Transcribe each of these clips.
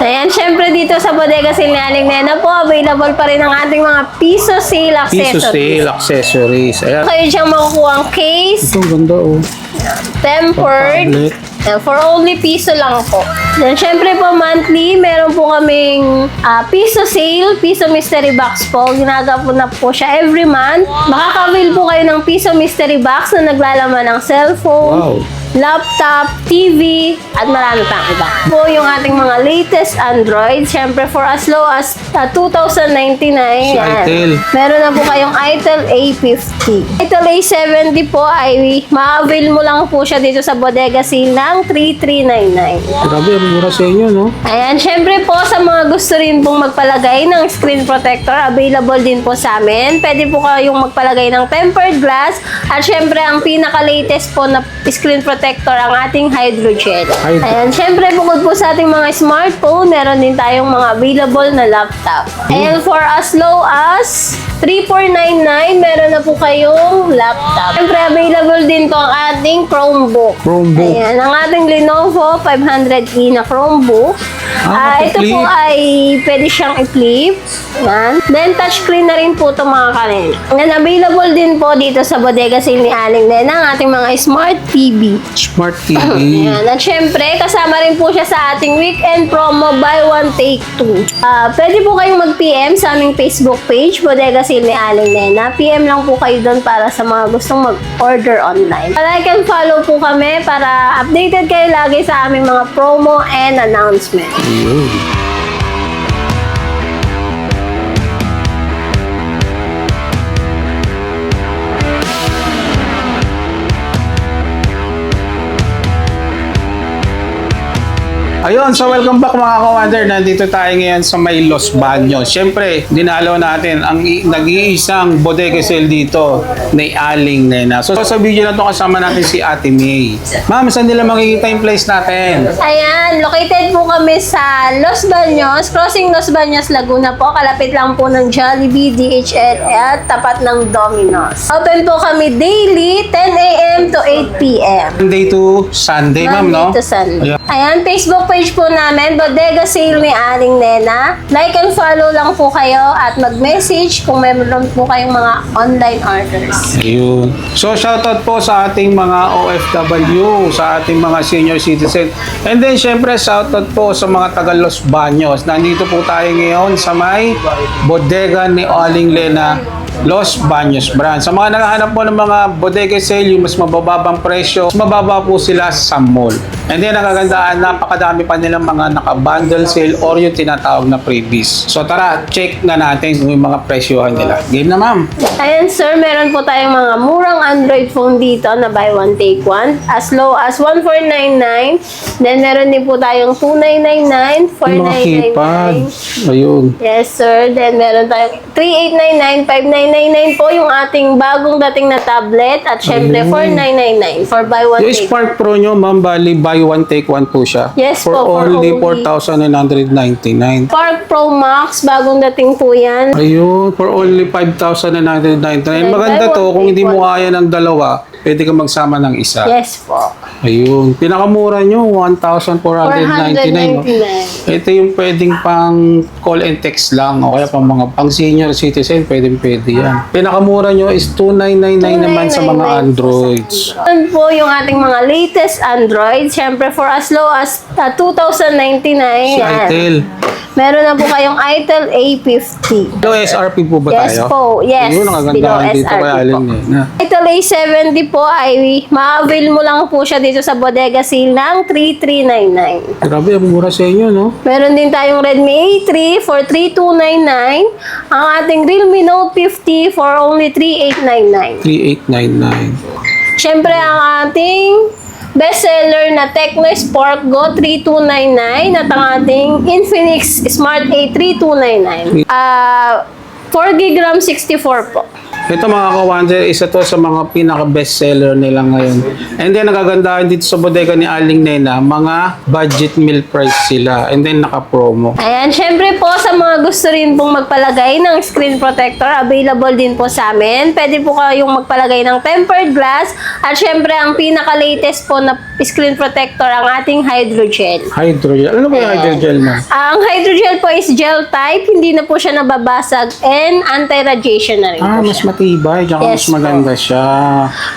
Ayan, syempre dito sa Bodega Sale ni Aling Nena po, available pa rin ang ating mga piso sale Piso accessories. sale accessories. Ayan. Kayo diyang makukuha ang case, Ito, ang ganda oh. tempered, Tablet. for only piso lang po. Then, syempre po, monthly, meron po kaming piso sale, piso mystery box po. Ginagawa na po siya every month. Makaka-avail po kayo ng piso mystery box na naglalaman ng cellphone, Wow. laptop, TV, at marami pang iba. Po yung ating mga latest Android. Syempre, for as low as 2,099. Si Itel. Meron na po kayong Itel A50. Itel A70 po ay ma-avail mo lang po siya dito sa Bodega Sale ng 3,399. Grabe, ang mura sa inyo, no? Ayan, syempre po sa mga gusto rin pong magpalagay ng screen protector, available din po sa amin. Pwede po kayong magpalagay ng tempered glass at syempre ang pinaka-latest po na screen protector ang ating hydrogel. Ayan, syempre bukod po sa ating mga smartphone, meron din tayong mga available na laptop. Ayan, for as low as 3,499, meron na po kayong laptop. Syempre available din po ang ating Chromebook. Chromebook. Ayan, ang ating Lenovo 500E na Chromebook. Ito flip. po ay pwede siyang i-flip. Yan. Then, touchscreen na rin po ito mga kanina. And available din po dito sa Bodega Sale ni Aling Nena ang ating mga smart TV. Smart TV. Yan. At syempre, kasama rin po siya sa ating weekend promo buy one take two. Pwede po kayong mag-PM sa aming Facebook page, Bodega Sale ni Aling Nena. PM lang po kayo doon para sa mga gustong mag-order online. Like and follow po kami para updated kayo lagi sa aming mga promo and announcement. Ayun. Ayun, so welcome back mga Commander. Nandito tayo ngayon sa may Los Baños. Siyempre, dinalaw natin ang nag-iisang bodega sale dito ni Aling Nena. So sa video na to kasama natin si Ate May. Ma'am, saan nila makikita yung place natin? Ayan, located po kami sa Los Baños, crossing Los Baños, Laguna po. Kalapit lang po ng Jollibee, DHL at tapat ng Domino's. Open po kami daily, 10 a.m. to 8 p.m. Monday to Sunday, ma'am, no? Monday to Sunday. Yeah. Ayan, Facebook page po namin, Bodega Sale ni Aling Nena. Like and follow lang po kayo at mag-message kung meron po kayong mga online orders. Ayun. So, shoutout po sa ating mga OFW, sa ating mga senior citizen. And then, syempre, shoutout po sa mga taga Los Baños. Nandito po tayo ngayon sa may bodega ni Aling Nena, Los Baños brand. Sa mga naghahanap po ng mga bodega sale, yung mas mabababang presyo, mas mababa po sila sa mall. And then, ang kagandaan, napakadami pa nilang mga naka-bundle sale or yung tinatawag na freebies. So, tara, check na natin kung yung mga presyohan nila. Game na, ma'am. Ayan sir, meron po tayong mga murang Android phone dito na buy one take one. As low as 1,499. Then meron din po tayong 2,999, Yung mga keypad. 4,999. Ayun. Yes sir, then meron tayong 3,899, 5,999 po yung ating bagong dating na tablet. At syempre, 4,999 for buy one Yung take one. Spark Pro nyo, ma'am, bali buy one take one po siya. Yes for po, for only only 4,999. Spark Pro Max, bagong dating po yan. Ayun, for only 5,999. Maganda to, kung hindi mo kaya ng dalawa, pwede ka magsama ng isa. Yes po. Ayun, pinakamura nyo, 1,499. No? 499. Ito yung pwedeng pang call and text lang, o kaya pang mga pang senior citizen, pwede yan. Pinakamura nyo is 2,999 naman sa mga Androids. Yan po yung ating mga latest Android. Siyempre, for as low as 2,099. Si Itel. Meron na po kayong Itel A50. Below SRP po ba Yes tayo? po, yes. Ayun, Below nakagandahan dito SRP kay po. Aling Nena. Itel A70 po ay ma-avail mo lang po siya dito sa Bodega Sale ng 3,399. Grabe, ang mura sa inyo, no? Meron din tayong Redmi A3 for 3,299. Ang ating Realme Note 50 for only 3,899. 3,899. Siyempre, ang ating bestseller na Tecno Spark Go 3299 at ang ating Infinix Smart A 3299. 4GB RAM 64 po. Ito mga ka-wonder, isa to sa mga pinaka-bestseller nila ngayon. And then nagagandahan dito sa bodega ni Aling Nena, mga budget meal price sila. And then naka-promo. Ayan, syempre po sa mga gusto rin pong magpalagay ng screen protector, available din po sa amin. Pwede po kayong magpalagay ng tempered glass. At syempre, ang pinaka-latest po na screen protector, ang ating hydrogel. Hydrogel. Ano ba yung hydrogel na? Ang hydrogel po is gel type, hindi na po siya nababasag and anti-radiation na rin po Mas siya. matibay, tsaka Yes mas maganda siya.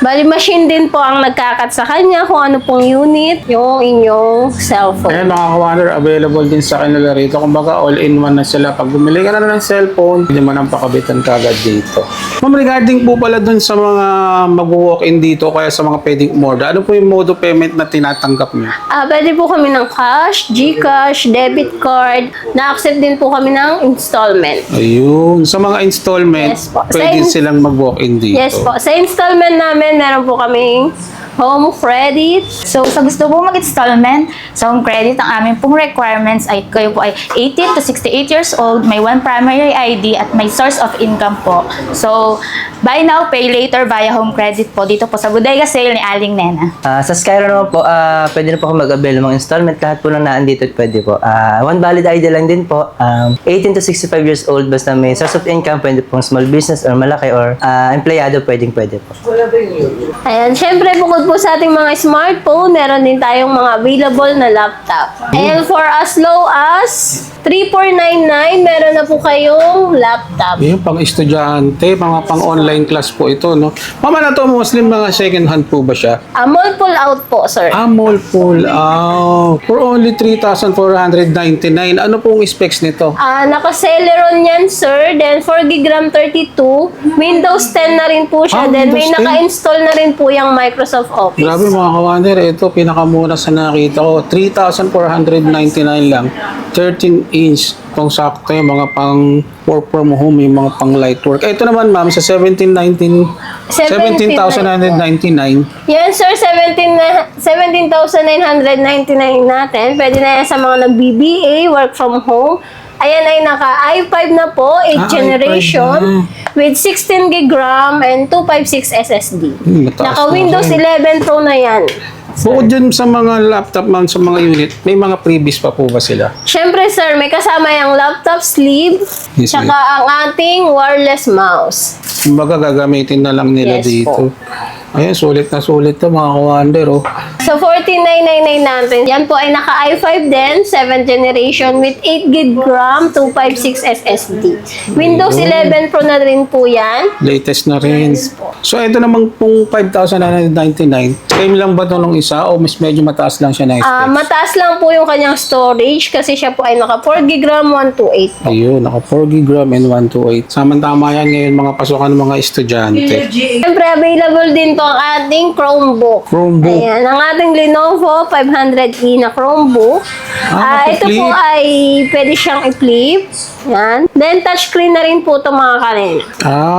Bali, machine din po ang nagkakat sa kanya kung ano pong unit yung inyong cellphone. Ayan mga ka-wonder, available din sa kanila rito. Kumbaga all-in-one na sila. Pag bumili ka na ng cellphone, hindi mo nang pakabitan kagad dito. Ma'am, regarding po pala dun sa mga mag-walk-in dito, kaya sa mga pwedeng umorder, ano po yung mode of payment na tinatanggap niyo? Pwede po kami ng cash, GCash, debit card. Na-accept din po kami ng installment. Ayun. Sa mga installment, Yes po. pwede silang mag-walk-in dito. Yes po. Sa installment namin, meron po kaming home credit. So, sa gusto po mag-installment, sa home credit, ang aming pong requirements ay kayo po ay 18 to 68 years old, may one primary ID at may source of income po. So, buy now, pay later via home credit po dito po sa Bodega Sale ni Aling Nena. Sa Skyro naman po, pwede na po ako mag-avail ng mga installment. Lahat po lang naandito at pwede po. One valid ID lang din po. 18 to 65 years old, basta may source of income, pwede pong small business or malaki or empleyado, pwede po. Ayan, syempre bukod po sa ating mga smartphone, meron din tayong mga available na laptop. And for as low as 3,499, meron na po kayong laptop. Yung pang estudyante, mga pang online class po ito, no? Mama na to, Muslim, mga second hand po ba siya? Mall pull out po, sir. Mall pull out. For only 3,499. Ano pong specs nito? Naka-Celeron yan, sir. Then 4GB RAM 32. Windows 10 na rin po siya. Then may Windows 10? naka-install na rin po yung Microsoft Office. Grabe mga ka-wonder, ito pinakamura sa nakita ko. 3,499 lang. 13-inch. Kung sakto yung mga pang work from home, yung mga pang light work. Ito naman ma'am, sa 17,999. Yan, sir. 17,999 natin. Pwede na yan sa mga nag-BBA, work from home. Ayan ay naka i5 na po, 8th i5 generation, na. with 16GB RAM and 256 SSD. Mataas Naka na Windows rin. 11 Pro na yan. Bukod dyan sa mga laptop ma'am, sa mga unit, may mga freebies pa po ba sila? Siyempre, sir, may kasama yung laptop sleeve, Yes, tsaka ang ating wireless mouse. Kumbaga gagamitin na lang nila Yes dito. Ayan, sulit na sulit to mga ka-wonder, oh. So, 14,999 natin. Yan po ay naka i5 din, 7th generation with 8GB RAM, 256 SSD. Windows 11 Pro na rin po yan. Latest na rin. So, ito naman pong 5,999. Same lang ba ito nung isa o mas medyo mataas lang siya na specs? Mataas lang po yung kanyang storage kasi siya po ay naka 4GB RAM, 128 po. Ayun, naka 4GB RAM and 128. Samantama yan ngayon mga pasukan ng mga estudyante. Siyempre, available din po ang ating Chromebook. Chromebook. Ayan, ang ating Lenovo 500E na Chromebook. Ito mapipli. po ay pwede siyang i-flip. Yan. Then, touchscreen na rin po ito mga kanina.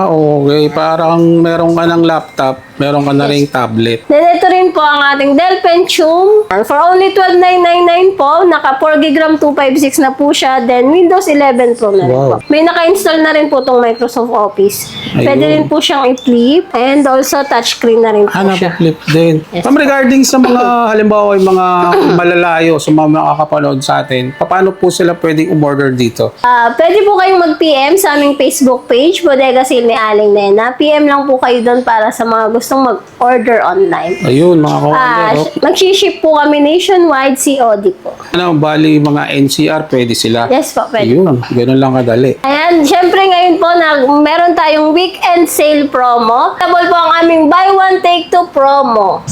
Okay. Parang meron ka ng laptop, meron ka na rin tablet. Then, ito rin po ang ating Dell Pentium. For only 12,999 po, naka 4GB RAM 256 na po siya. Then, Windows 11 Pro na rin Wow. po. May naka-install na rin po itong Microsoft Office. Pwede Ayun. rin po siyang i-flip. And also, touchscreen na rin po siya. Napaka-flip din. Yes, Ma'am, regarding sa mga, halimbawa, yung mga malalayo, sa mga makakapanood sa atin, paano po sila pwedeng umorder dito? Pwede po kayong mag-PM sa aming Facebook page, Bodega Sale ni Aling Nena. PM lang po kayo doon para sa mga gustong mag-order online. Ayun, mga ka-wonder, oh. Mag-ship po kami nationwide, COD po. Bali, mga NCR, pwede sila. Yes po, pwede. Ayun, ganun lang kadali. Ayan, syempre ngayon po, meron tayong weekend sale promo. Double po ang aming buy one, take two promo.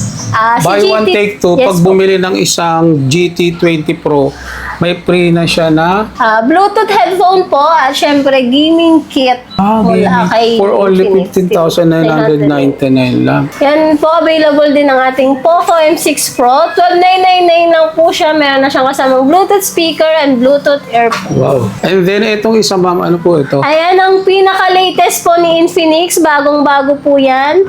Buy one, take two. Yes Pag po. bumili ng isang GT20 Pro, may free na siya na Bluetooth headphone po at syempre gaming kit. Mula kay for only Infinix. 15,999 lang. Yan po, available din ang ating Poco M6 Pro. 12,999 lang po siya. Meron na siyang kasamang Bluetooth speaker and Bluetooth earphone. Wow. And then, itong isa, ma'am, ano po ito? Ayan ang pinaka-latest po ni Infinix. Bagong-bago po yan.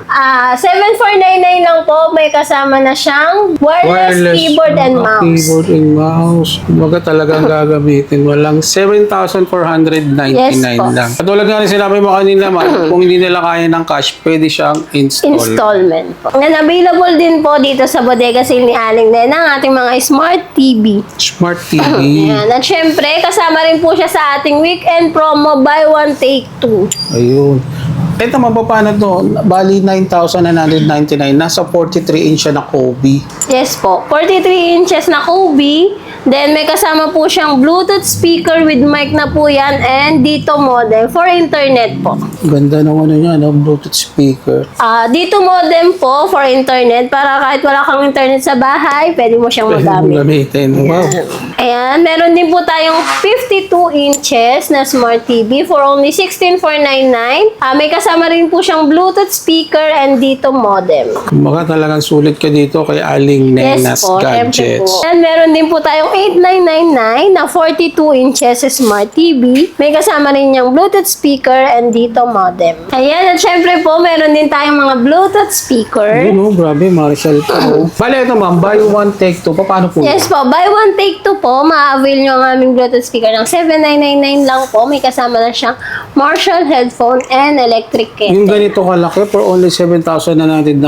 7,499 lang po. May kasama na siyang wireless keyboard and mouse. Keyboard and mouse. Kumbaga, Kumbaga talagang gagamitin mo lang. 7,499 Yes po. lang. Katulad nga rin sinabi mo kanina, ma'am, kung hindi nila kaya ng cash, pwede siyang Installment po. And available din po dito sa bodega sale ni Aling Nena ang ating mga smart TV. Smart TV. Ayan. At syempre, kasama rin po siya sa ating weekend promo, buy one, take two. Ayun. Ito, mapapano to? Bali, 9,999. Nasa 43 inch siya na Kobe. Yes po. 43 inches na Kobe. Then, may kasama po siyang Bluetooth speaker with mic na po yan and dito modem for internet po. Ganda ng ano niya, no? Bluetooth speaker. Dito modem po for internet para kahit wala kang internet sa bahay, pwede mo siyang Pwede mong magamit. gamitin. Wow. Ayan, meron din po tayong 52 inches na smart TV for only 16,499. May kasama rin po siyang Bluetooth speaker and dito modem. Kumbaga talagang sulit ka dito kay Aling Nena's Yes po, syempre Gadgets. po. And meron din po tayong 8,999 na 42 inches smart TV. May kasama rin yung Bluetooth speaker and dito modem. Ayan, at syempre po, meron din tayong mga Bluetooth speaker. Yun, oh, grabe, Marshall po. Bale, ito ma'am, buy one, take two. Paano po? Yes po, buy one take two po, ma-avail nyo ang aming Bluetooth speaker ng 7,999 lang po. May kasama na siyang Marshall headphone and electric Yung kettle. ganito kalaki for only 7,999.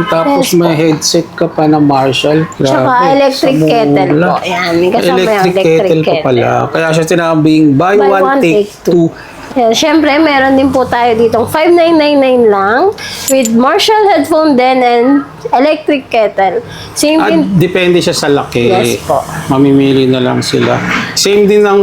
Tapos Yes po. may headset ka pa na Marshall. Grabe. Tsaka electric sa kettle mula. po. Ayan, may kasama yung Electric kettle pa pala. Kaya siya sinabing buy one, take two. Yan, syempre, meron din po tayo ditong 5,999 lang with Marshall headphone din and electric kettle. Same At din. depende siya sa laki. Yes po. Mamimili na lang sila. Same din ng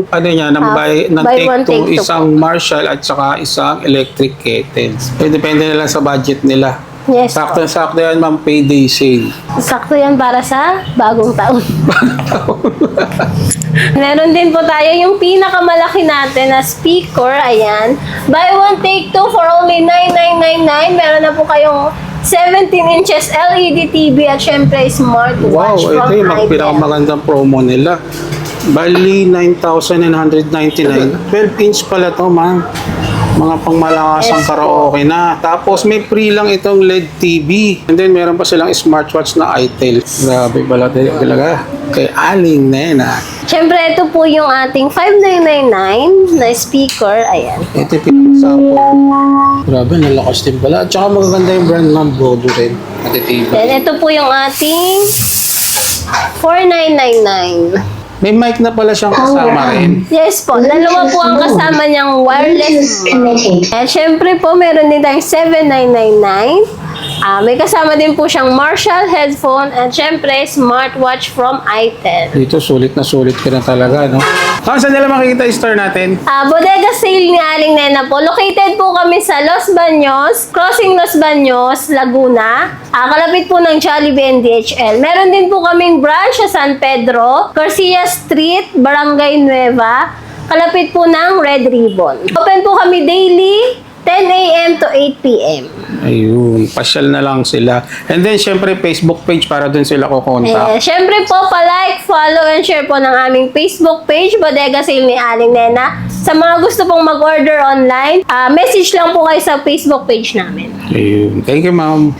ano niya, ng ng buy take one, two, take two isang Marshall at saka isang electric kettle. Depende na lang sa budget nila. Yes po. Sakto yan, ma'am, payday sale. Sakto yan para sa bagong taon. Meron din po tayo yung pinakamalaki natin na speaker. Ayan. Buy one, take two for only 9,999. Meron na po kayong 17 inches LED TV at syempre Wow, smartwatch ito from yung itel. pinakamagandang promo nila. Bali, 9,999. 12 inch pala to, ma'am. Mga pangmalakasang Yes, karaoke na. Tapos may free lang itong LED TV. And then meron pa silang smartwatch na itel. Grabe pala talaga. Kay Aling Nena. Syempre, ito po yung ating 5,999 na speaker. Ayan. Ito yung pinag-sample. Grabe, nalakas din pala. At saka magaganda yung brand ng Brodo rin. At TV. Then, ito po yung ating 4,999. May mic na pala siyang kasama rin. Yes po, dalawa po ang kasama niyang wireless mic. At syempre po, meron din tayong 7,999. May kasama din po siyang Marshall headphone at syempre, smartwatch from itel. Dito, sulit na sulit ka na talaga, no? Saan nila makikita yung store natin? Bodega sale ni Aling Nena po. Located po kami sa Los Baños, Crossing Los Baños, Laguna. Kalapit po ng Jollibee and DHL. Meron din po kaming branch sa San Pedro, Garcia Street, Barangay Nueva. Kalapit po ng Red Ribbon. Open po kami daily, 10 a.m. to 8 p.m. Ayun, pasyal na lang sila. And then, syempre, Facebook page para dun sila kukontak. Syempre po, pa-like, follow, and share po ng aming Facebook page, Bodega Sale ni Aling Nena. Sa mga gusto pong mag-order online, message lang po kayo sa Facebook page namin. Ayun. Thank you, ma'am.